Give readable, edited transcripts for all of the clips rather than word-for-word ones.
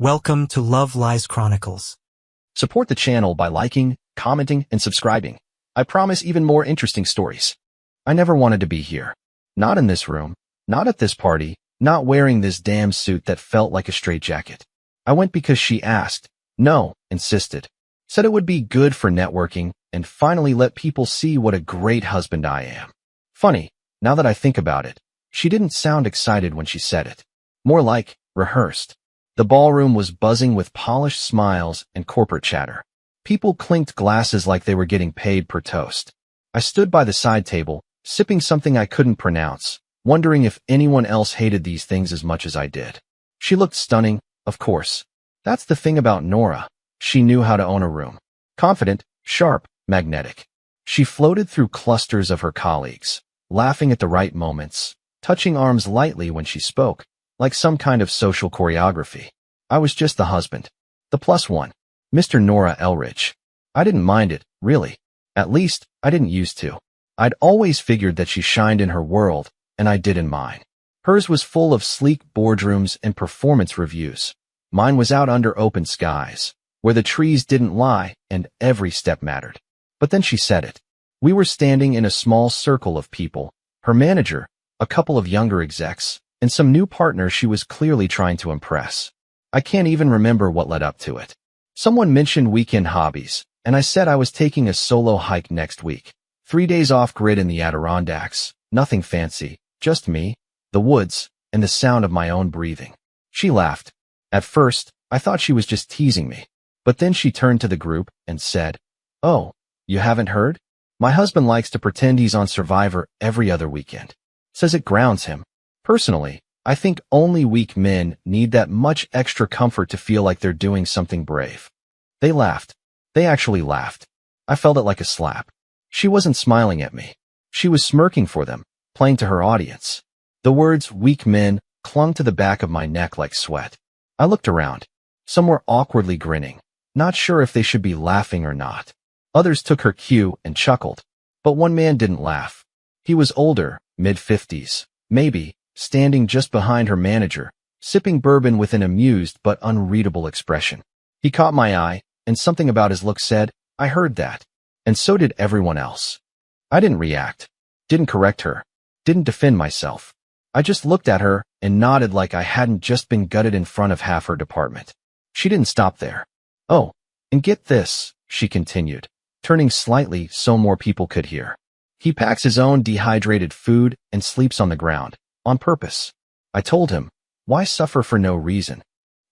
Welcome to Love Lies Chronicles. Support the channel by liking, commenting, and subscribing. I promise even more interesting stories. I never wanted to be here. Not in this room, not at this party, not wearing this damn suit that felt like a straitjacket. I went because she asked, no, insisted, said it would be good for networking, and finally let people see what a great husband I am. Funny, now that I think about it, she didn't sound excited when she said it. More like, rehearsed. The ballroom was buzzing with polished smiles and corporate chatter. People clinked glasses like they were getting paid per toast. I stood by the side table, sipping something I couldn't pronounce, wondering if anyone else hated these things as much as I did. She looked stunning, of course. That's the thing about Nora. She knew how to own a room. Confident, sharp, magnetic. She floated through clusters of her colleagues, laughing at the right moments, touching arms lightly when she spoke, like some kind of social choreography. I was just the husband. The plus one. Mr. Nora Elridge. I didn't mind it, really. At least, I didn't used to. I'd always figured that she shined in her world, and I did in mine. Hers was full of sleek boardrooms and performance reviews. Mine was out under open skies, where the trees didn't lie and every step mattered. But then she said it. We were standing in a small circle of people, her manager, a couple of younger execs, and some new partners she was clearly trying to impress. I can't even remember what led up to it. Someone mentioned weekend hobbies, and I said I was taking a solo hike next week. 3 days off-grid in the Adirondacks, nothing fancy, just me, the woods, and the sound of my own breathing. She laughed. At first, I thought she was just teasing me, but then she turned to the group and said, "Oh, you haven't heard? My husband likes to pretend he's on Survivor every other weekend. Says it grounds him. Personally, I think only weak men need that much extra comfort to feel like they're doing something brave." They laughed. They actually laughed. I felt it like a slap. She wasn't smiling at me. She was smirking for them, playing to her audience. The words weak men clung to the back of my neck like sweat. I looked around. Some were awkwardly grinning, not sure if they should be laughing or not. Others took her cue and chuckled. But one man didn't laugh. He was older, mid-50s, maybe, standing just behind her manager, sipping bourbon with an amused but unreadable expression. He caught my eye, and something about his look said, I heard that. And so did everyone else. I didn't react, didn't correct her, didn't defend myself. I just looked at her and nodded like I hadn't just been gutted in front of half her department. She didn't stop there. Oh, and get this, she continued, turning slightly so more people could hear. He packs his own dehydrated food and sleeps on the ground, on purpose. I told him, why suffer for no reason?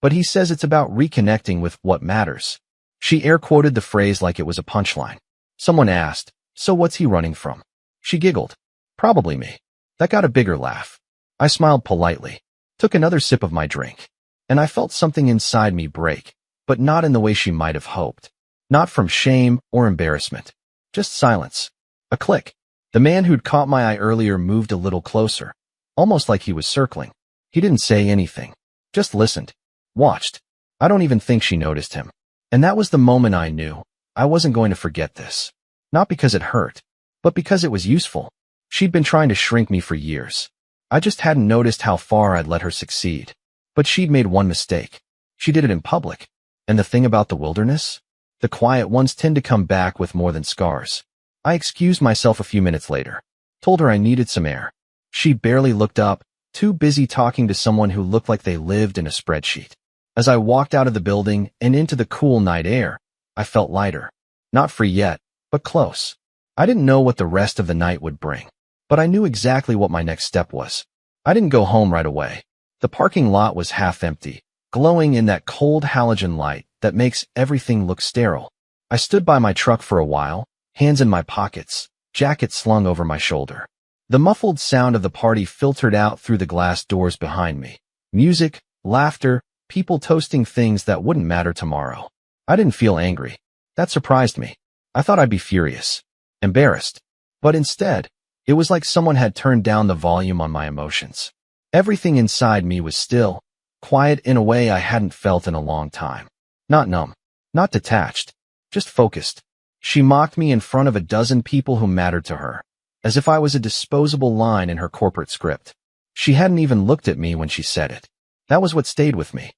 But he says it's about reconnecting with what matters. She air-quoted the phrase like it was a punchline. Someone asked, so what's he running from? She giggled. Probably me. That got a bigger laugh. I smiled politely, took another sip of my drink, and I felt something inside me break, but not in the way she might have hoped. Not from shame or embarrassment. Just silence. A click. The man who'd caught my eye earlier moved a little closer, almost like he was circling. He didn't say anything, just listened, watched. I don't even think she noticed him. And that was the moment I knew I wasn't going to forget this. Not because it hurt, but because it was useful. She'd been trying to shrink me for years. I just hadn't noticed how far I'd let her succeed. But she'd made one mistake. She did it in public. And the thing about the wilderness? The quiet ones tend to come back with more than scars. I excused myself a few minutes later. Told her I needed some air. She barely looked up, too busy talking to someone who looked like they lived in a spreadsheet. As I walked out of the building and into the cool night air, I felt lighter. Not free yet, but close. I didn't know what the rest of the night would bring, but I knew exactly what my next step was. I didn't go home right away. The parking lot was half empty, glowing in that cold halogen light that makes everything look sterile. I stood by my truck for a while, hands in my pockets, jacket slung over my shoulder. The muffled sound of the party filtered out through the glass doors behind me. Music, laughter, people toasting things that wouldn't matter tomorrow. I didn't feel angry. That surprised me. I thought I'd be furious, embarrassed. But instead, it was like someone had turned down the volume on my emotions. Everything inside me was still, quiet in a way I hadn't felt in a long time. Not numb, not detached, just focused. She mocked me in front of a dozen people who mattered to her, as if I was a disposable line in her corporate script. She hadn't even looked at me when she said it. That was what stayed with me.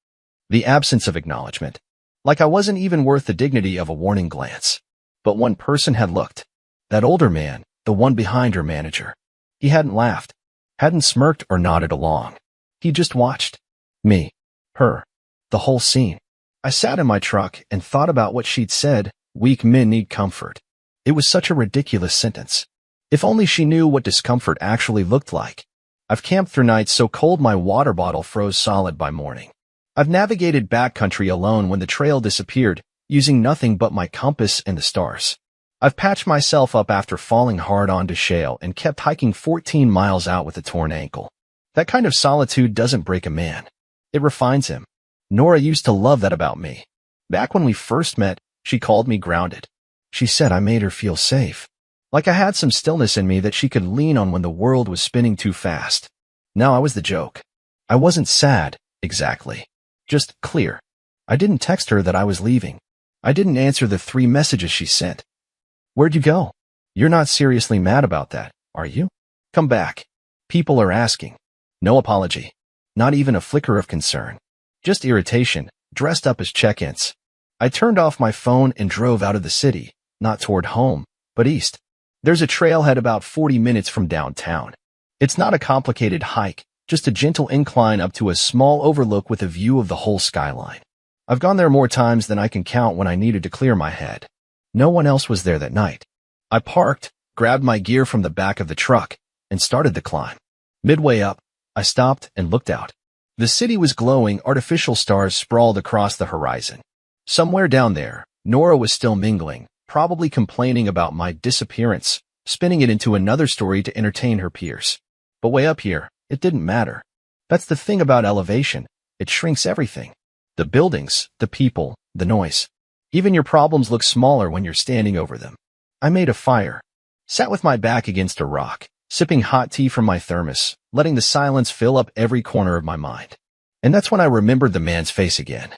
The absence of acknowledgement. Like I wasn't even worth the dignity of a warning glance. But one person had looked. That older man, the one behind her manager. He hadn't laughed, hadn't smirked or nodded along. He just watched. Me. Her. The whole scene. I sat in my truck and thought about what she'd said, weak men need comfort. It was such a ridiculous sentence. If only she knew what discomfort actually looked like. I've camped through nights so cold my water bottle froze solid by morning. I've navigated backcountry alone when the trail disappeared, using nothing but my compass and the stars. I've patched myself up after falling hard onto shale and kept hiking 14 miles out with a torn ankle. That kind of solitude doesn't break a man. It refines him. Nora used to love that about me. Back when we first met, she called me grounded. She said I made her feel safe. Like I had some stillness in me that she could lean on when the world was spinning too fast. Now I was the joke. I wasn't sad, exactly. Just clear. I didn't text her that I was leaving. I didn't answer the 3 messages she sent. Where'd you go? You're not seriously mad about that, are you? Come back. People are asking. No apology. Not even a flicker of concern. Just irritation, dressed up as check-ins. I turned off my phone and drove out of the city, not toward home, but east. There's a trailhead about 40 minutes from downtown. It's not a complicated hike, just a gentle incline up to a small overlook with a view of the whole skyline. I've gone there more times than I can count when I needed to clear my head. No one else was there that night. I parked, grabbed my gear from the back of the truck, and started the climb. Midway up, I stopped and looked out. The city was glowing, artificial stars sprawled across the horizon. Somewhere down there, Nora was still mingling, probably complaining about my disappearance, spinning it into another story to entertain her peers. But way up here, it didn't matter. That's the thing about elevation. It shrinks everything. The buildings, the people, the noise. Even your problems look smaller when you're standing over them. I made a fire, sat with my back against a rock, sipping hot tea from my thermos, letting the silence fill up every corner of my mind. And that's when I remembered the man's face again.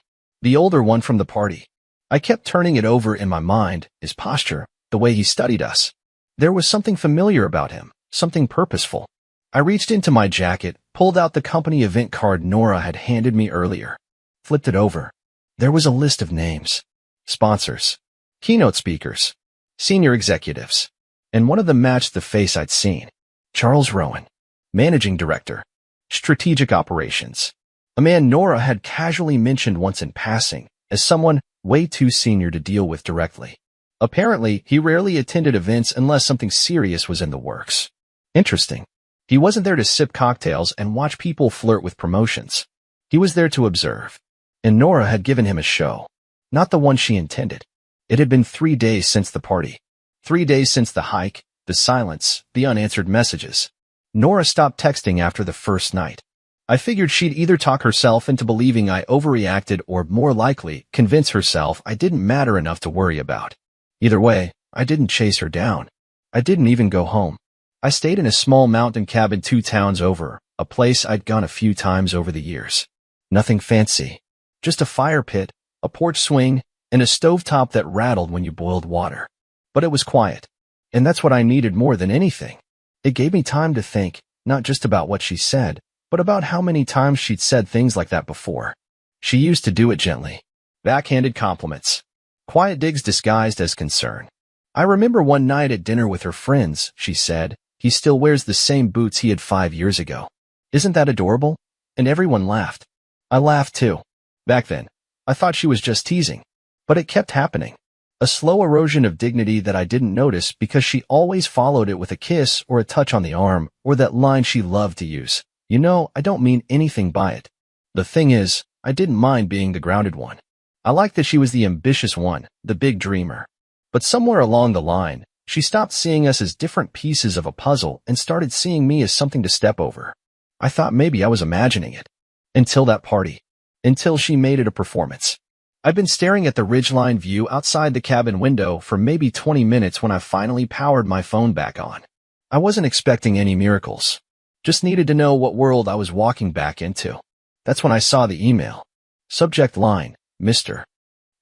The older one from the party. I kept turning it over in my mind, his posture, the way he studied us. There was something familiar about him, something purposeful. I reached into my jacket, pulled out the company event card Nora had handed me earlier, flipped it over. There was a list of names. Sponsors. Keynote speakers. Senior executives. And one of them matched the face I'd seen. Charles Rowan. Managing Director. Strategic Operations. A man Nora had casually mentioned once in passing, as someone way too senior to deal with directly. Apparently, he rarely attended events unless something serious was in the works. Interesting. He wasn't there to sip cocktails and watch people flirt with promotions. He was there to observe. And Nora had given him a show. Not the one she intended. It had been 3 days since the party. 3 days since the hike, the silence, the unanswered messages. Nora stopped texting after the first night. I figured she'd either talk herself into believing I overreacted or, more likely, convince herself I didn't matter enough to worry about. Either way, I didn't chase her down. I didn't even go home. I stayed in a small mountain cabin 2 towns over, a place I'd gone a few times over the years. Nothing fancy. Just a fire pit, a porch swing, and a stovetop that rattled when you boiled water. But it was quiet. And that's what I needed more than anything. It gave me time to think, not just about what she said, but about how many times she'd said things like that before. She used to do it gently. Backhanded compliments. Quiet digs disguised as concern. I remember one night at dinner with her friends, she said, "He still wears the same boots he had 5 years ago. Isn't that adorable?" And everyone laughed. I laughed too. Back then, I thought she was just teasing. But it kept happening. A slow erosion of dignity that I didn't notice because she always followed it with a kiss or a touch on the arm or that line she loved to use. "You know, I don't mean anything by it." The thing is, I didn't mind being the grounded one. I liked that she was the ambitious one, the big dreamer. But somewhere along the line, she stopped seeing us as different pieces of a puzzle and started seeing me as something to step over. I thought maybe I was imagining it. Until that party. Until she made it a performance. I'd been staring at the ridgeline view outside the cabin window for maybe 20 minutes when I finally powered my phone back on. I wasn't expecting any miracles. Just needed to know what world I was walking back into. That's when I saw the email. Subject line, Mr.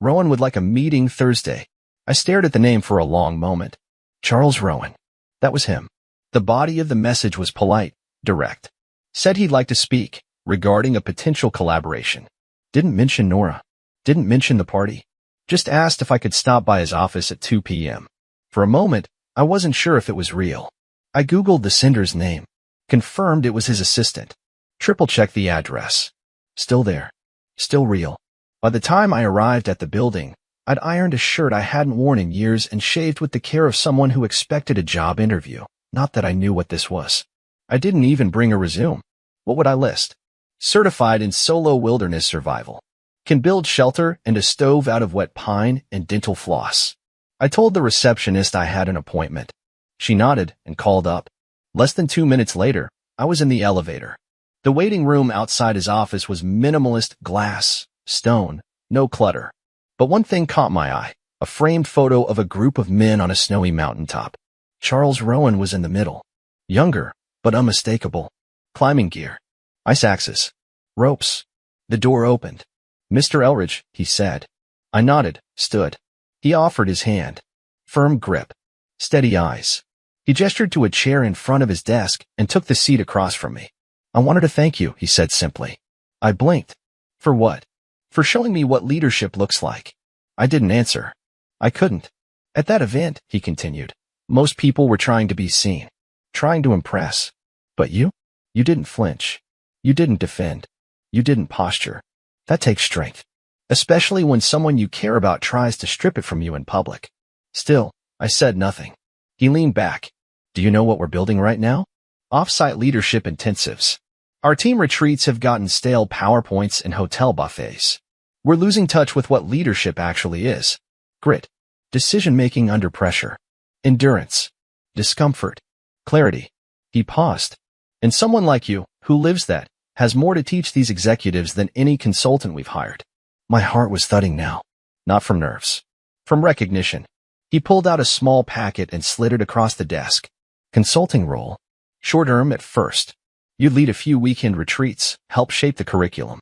Rowan would like a meeting Thursday. I stared at the name for a long moment. Charles Rowan. That was him. The body of the message was polite, direct. Said he'd like to speak, regarding a potential collaboration. Didn't mention Nora. Didn't mention the party. Just asked if I could stop by his office at 2 p.m. For a moment, I wasn't sure if it was real. I Googled the sender's name. Confirmed it was his assistant. Triple-checked the address. Still there. Still real. By the time I arrived at the building, I'd ironed a shirt I hadn't worn in years and shaved with the care of someone who expected a job interview. Not that I knew what this was. I didn't even bring a resume. What would I list? Certified in solo wilderness survival. Can build shelter and a stove out of wet pine and dental floss. I told the receptionist I had an appointment. She nodded and called up. Less than 2 minutes later, I was in the elevator. The waiting room outside his office was minimalist glass, stone, no clutter. But one thing caught my eye, a framed photo of a group of men on a snowy mountaintop. Charles Rowan was in the middle. Younger, but unmistakable. Climbing gear. Ice axes. Ropes. The door opened. "Mr. Elridge," he said. I nodded, stood. He offered his hand. Firm grip. Steady eyes. He gestured to a chair in front of his desk and took the seat across from me. "I wanted to thank you," he said simply. I blinked. For what? For showing me what leadership looks like. I didn't answer. I couldn't. At that event, he continued, most people were trying to be seen. Trying to impress. But you? You didn't flinch. You didn't defend. You didn't posture. That takes strength. Especially when someone you care about tries to strip it from you in public. Still, I said nothing. He leaned back. "Do you know what we're building right now? Off-site leadership intensives. Our team retreats have gotten stale PowerPoints and hotel buffets. We're losing touch with what leadership actually is. Grit. Decision-making under pressure. Endurance. Discomfort. Clarity." He paused. "And someone like you, who lives that, has more to teach these executives than any consultant we've hired." My heart was thudding now. Not from nerves. From recognition. He pulled out a small packet and slid it across the desk. Consulting role. Short-term at first. You'd lead a few weekend retreats, help shape the curriculum.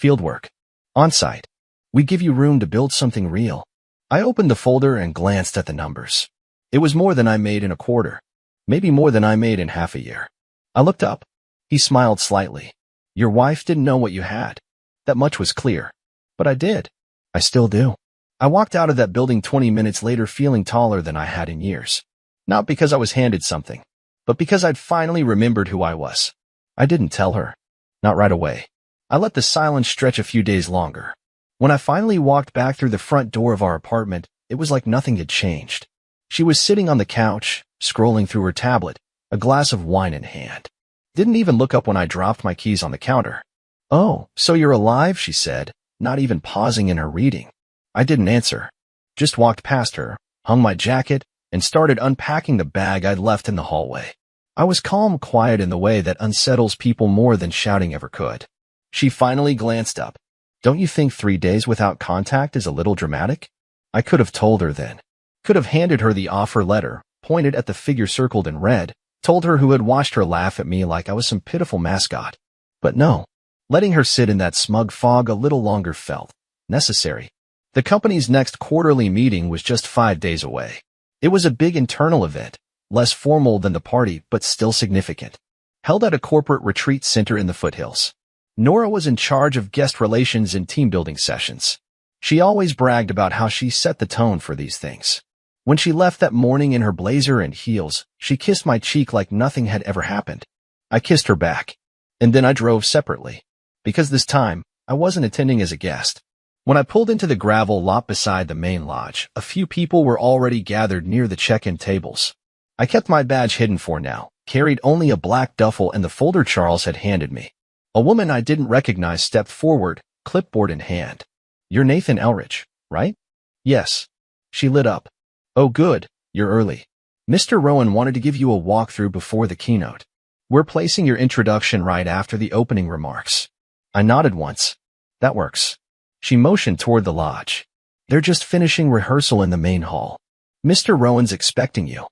Fieldwork. On-site. We give you room to build something real. I opened the folder and glanced at the numbers. It was more than I made in a quarter. Maybe more than I made in half a year. I looked up. He smiled slightly. "Your wife didn't know what you had. That much was clear. But I did. I still do." I walked out of that building 20 minutes later feeling taller than I had in years. Not because I was handed something, but because I'd finally remembered who I was. I didn't tell her. Not right away. I let the silence stretch a few days longer. When I finally walked back through the front door of our apartment, it was like nothing had changed. She was sitting on the couch, scrolling through her tablet, a glass of wine in hand. Didn't even look up when I dropped my keys on the counter. "Oh, so you're alive," she said, not even pausing in her reading. I didn't answer. Just walked past her, hung my jacket, and started unpacking the bag I'd left in the hallway. I was calm, quiet in the way that unsettles people more than shouting ever could. She finally glanced up. "Don't you think 3 days without contact is a little dramatic?" I could have told her then. Could have handed her the offer letter, pointed at the figure circled in red, told her who had watched her laugh at me like I was some pitiful mascot. But no. Letting her sit in that smug fog a little longer felt necessary. The company's next quarterly meeting was just 5 days away. It was a big internal event, less formal than the party, but still significant. Held at a corporate retreat center in the foothills. Nora was in charge of guest relations and team-building sessions. She always bragged about how she set the tone for these things. When she left that morning in her blazer and heels, she kissed my cheek like nothing had ever happened. I kissed her back. And then I drove separately. Because this time, I wasn't attending as a guest. When I pulled into the gravel lot beside the main lodge, a few people were already gathered near the check-in tables. I kept my badge hidden for now, carried only a black duffel and the folder Charles had handed me. A woman I didn't recognize stepped forward, clipboard in hand. "You're Nathan Elridge, right?" "Yes." She lit up. "Oh good, you're early. Mr. Rowan wanted to give you a walkthrough before the keynote. We're placing your introduction right after the opening remarks." I nodded once. "That works." She motioned toward the lodge. "They're just finishing rehearsal in the main hall. Mr. Rowan's expecting you."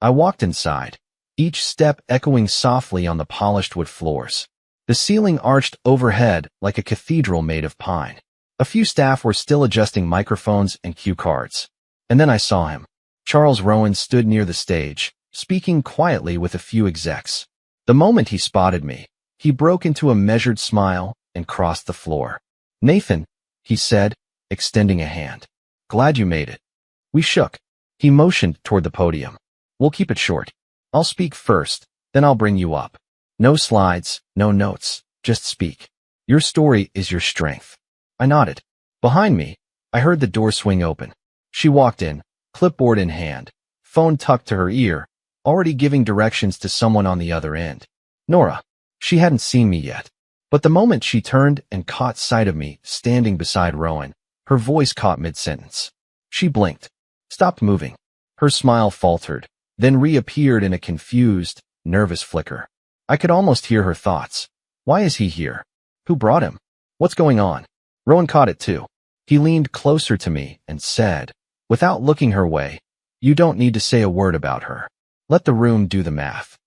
I walked inside, each step echoing softly on the polished wood floors. The ceiling arched overhead like a cathedral made of pine. A few staff were still adjusting microphones and cue cards. And then I saw him. Charles Rowan stood near the stage, speaking quietly with a few execs. The moment he spotted me, he broke into a measured smile and crossed the floor. Nathan, he said, extending a hand. Glad you made it. We shook. He motioned toward the podium. We'll keep it short. I'll speak first, then I'll bring you up. No slides, no notes, just speak. Your story is your strength. I nodded. Behind me, I heard the door swing open. She walked in, clipboard in hand, phone tucked to her ear, already giving directions to someone on the other end. Nora. She hadn't seen me yet. But the moment she turned and caught sight of me standing beside Rowan, her voice caught mid-sentence. She blinked, stopped moving. Her smile faltered, then reappeared in a confused, nervous flicker. I could almost hear her thoughts. Why is he here? Who brought him? What's going on? Rowan caught it too. He leaned closer to me and said, without looking her way, you don't need to say a word about her. Let the room do the math.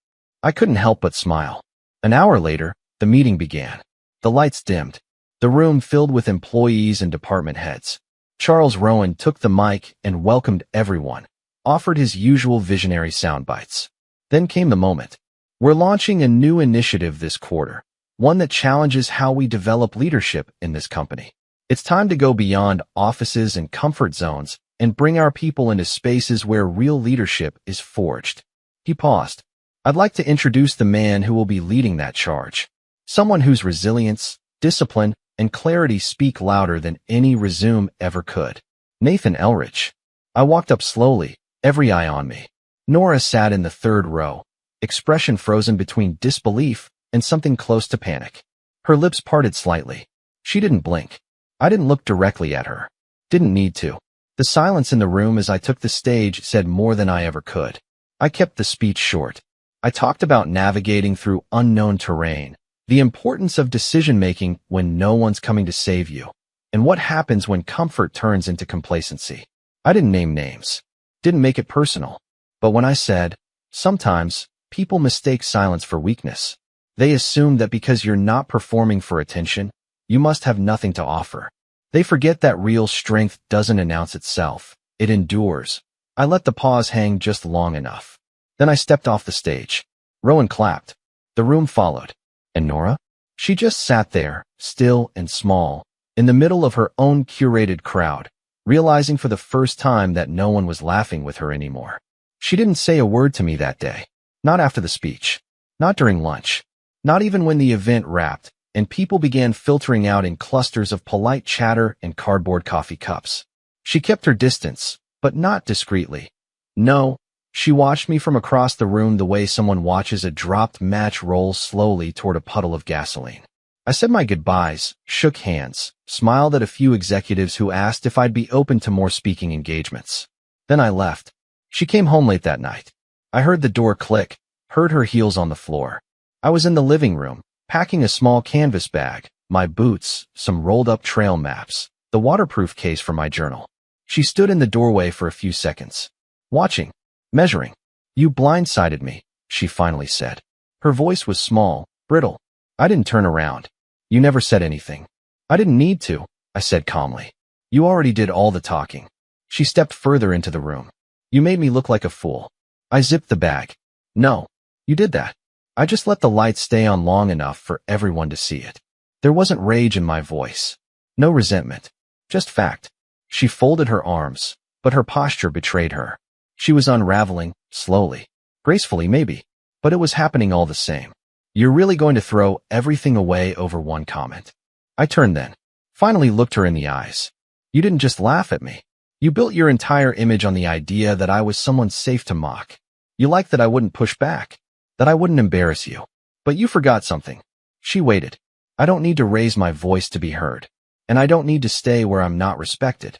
I couldn't help but smile. An hour later, the meeting began. The lights dimmed. The room filled with employees and department heads. Charles Rowan took the mic and welcomed everyone, offered his usual visionary sound bites. Then came the moment. We're launching a new initiative this quarter, one that challenges how we develop leadership in this company. It's time to go beyond offices and comfort zones and bring our people into spaces where real leadership is forged. He paused. I'd like to introduce the man who will be leading that charge. Someone whose resilience, discipline, and clarity speak louder than any resume ever could. Nathan Elrich. I walked up slowly, every eye on me. Nora sat in the third row, expression frozen between disbelief and something close to panic. Her lips parted slightly. She didn't blink. I didn't look directly at her. Didn't need to. The silence in the room as I took the stage said more than I ever could. I kept the speech short. I talked about navigating through unknown terrain, the importance of decision-making when no one's coming to save you, and what happens when comfort turns into complacency. I didn't name names. Didn't make it personal. But when I said, sometimes, people mistake silence for weakness. They assume that because you're not performing for attention, you must have nothing to offer. They forget that real strength doesn't announce itself. It endures. I let the pause hang just long enough. Then I stepped off the stage. Rowan clapped. The room followed. And Nora? She just sat there, still and small, in the middle of her own curated crowd, realizing for the first time that no one was laughing with her anymore. She didn't say a word to me that day. Not after the speech. Not during lunch. Not even when the event wrapped, and people began filtering out in clusters of polite chatter and cardboard coffee cups. She kept her distance, but not discreetly. No, she watched me from across the room the way someone watches a dropped match roll slowly toward a puddle of gasoline. I said my goodbyes, shook hands, smiled at a few executives who asked if I'd be open to more speaking engagements. Then I left. She came home late that night. I heard the door click, heard her heels on the floor. I was in the living room, packing a small canvas bag, my boots, some rolled-up trail maps, the waterproof case for my journal. She stood in the doorway for a few seconds, watching, measuring. You blindsided me, she finally said. Her voice was small, brittle. I didn't turn around. You never said anything. I didn't need to, I said calmly. You already did all the talking. She stepped further into the room. You made me look like a fool. I zipped the bag. No, you did that. I just let the light stay on long enough for everyone to see it. There wasn't rage in my voice. No resentment. Just fact. She folded her arms, but her posture betrayed her. She was unraveling, slowly. Gracefully, maybe. But it was happening all the same. You're really going to throw everything away over one comment. I turned then. Finally looked her in the eyes. You didn't just laugh at me. You built your entire image on the idea that I was someone safe to mock. You liked that I wouldn't push back. That I wouldn't embarrass you. But you forgot something. She waited. I don't need to raise my voice to be heard. And I don't need to stay where I'm not respected.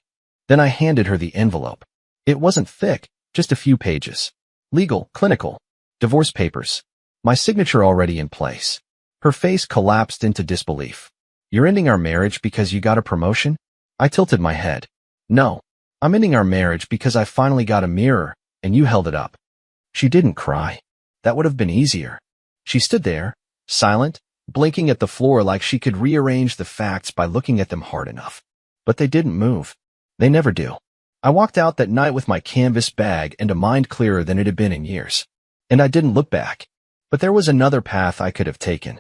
Then I handed her the envelope. It wasn't thick, just a few pages. Legal, clinical, divorce papers. My signature already in place. Her face collapsed into disbelief. You're ending our marriage because you got a promotion? I tilted my head. No, I'm ending our marriage because I finally got a mirror, and you held it up. She didn't cry. That would have been easier. She stood there, silent, blinking at the floor like she could rearrange the facts by looking at them hard enough. But they didn't move. They never do. I walked out that night with my canvas bag and a mind clearer than it had been in years. And I didn't look back. But there was another path I could have taken.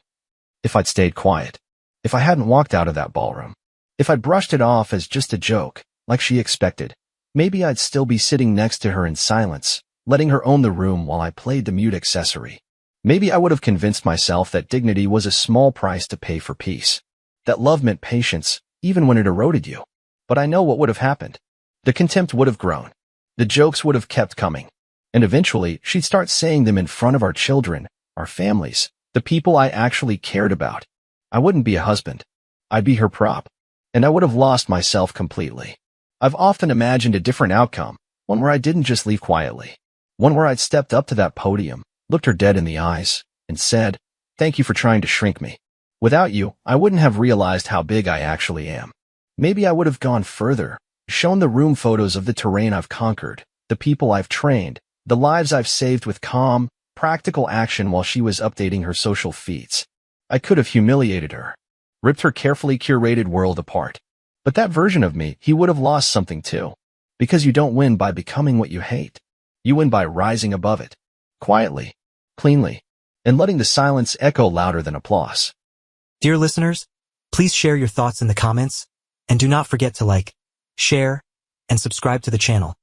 If I'd stayed quiet. If I hadn't walked out of that ballroom. If I brushed it off as just a joke, like she expected, maybe I'd still be sitting next to her in silence, letting her own the room while I played the mute accessory. Maybe I would have convinced myself that dignity was a small price to pay for peace, that love meant patience, even when it eroded you. But I know what would have happened. The contempt would have grown. The jokes would have kept coming. And eventually, she'd start saying them in front of our children, our families, the people I actually cared about. I wouldn't be a husband. I'd be her prop. And I would have lost myself completely. I've often imagined a different outcome, one where I didn't just leave quietly. One where I'd stepped up to that podium, looked her dead in the eyes, and said, "Thank you for trying to shrink me. Without you, I wouldn't have realized how big I actually am." Maybe I would have gone further, shown the room photos of the terrain I've conquered, the people I've trained, the lives I've saved with calm, practical action while she was updating her social feeds. I could have humiliated her, ripped her carefully curated world apart. But that version of me, he would have lost something too. Because you don't win by becoming what you hate. You win by rising above it. Quietly, cleanly, and letting the silence echo louder than applause. Dear listeners, please share your thoughts in the comments, and do not forget to like, share, and subscribe to the channel.